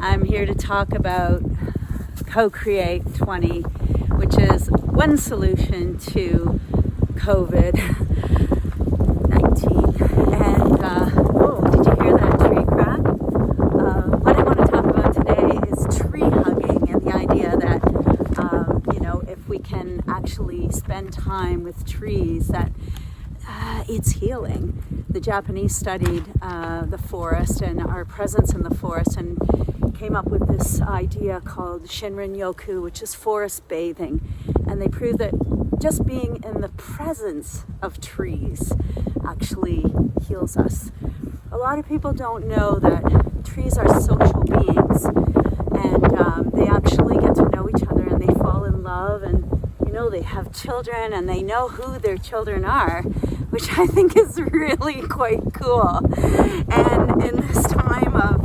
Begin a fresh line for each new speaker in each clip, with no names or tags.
I'm here to talk about Cocreate 20, which is one solution to COVID-19. And oh, did you hear that tree crack? What I want to talk about today is tree hugging and the idea that if we can actually spend time with trees, that it's healing. The Japanese studied the forest and our presence in the forest and came up with this idea called Shinrin-yoku, which is forest bathing. And they proved that just being in the presence of trees actually heals us. A lot of people don't know that trees are social beings, and they actually get to know each other and they fall in love, and they have children and they know who their children are, which I think is really quite cool. And in this time of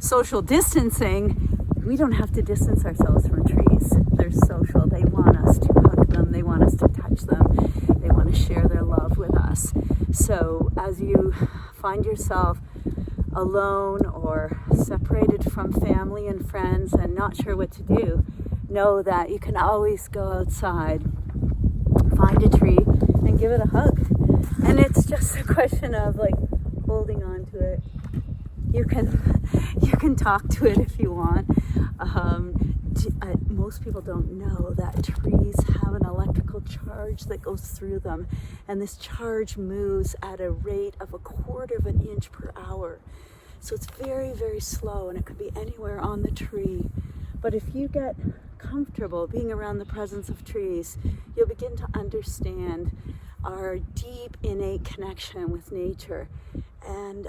social distancing, we don't have to distance ourselves from trees. They're social. They want us to hug them. They want us to touch them. They want to share their love with us. So as you find yourself alone or separated from family and friends and not sure what to do, know that you can always go outside, find a tree, and give it a hug. And it's just a question of holding on to it. You can talk to it if you want. Most people don't know that trees have an electrical charge that goes through them, and this charge moves at a rate of 1/4 of an inch per hour. So it's very, very slow, and it could be anywhere on the tree. But if you get comfortable being around the presence of trees, you'll begin to understand our deep innate connection with nature, and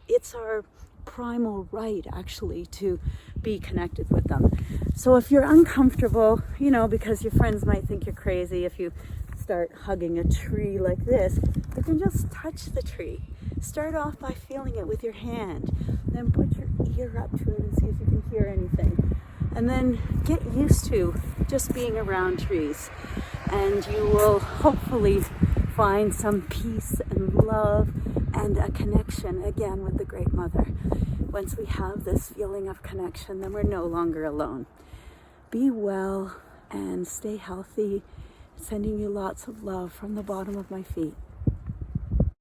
it's our primal right actually to be connected with them. So if you're uncomfortable, because your friends might think you're crazy if you start hugging a tree like this, you can just touch the tree. Start off by feeling it with your hand, then put your ear up to it and see if you can hear anything. And then get used to just being around trees, and you will hopefully find some peace and love and a connection again with the Great Mother. Once we have this feeling of connection, then we're no longer alone. Be well and stay healthy. Sending you lots of love from the bottom of my feet.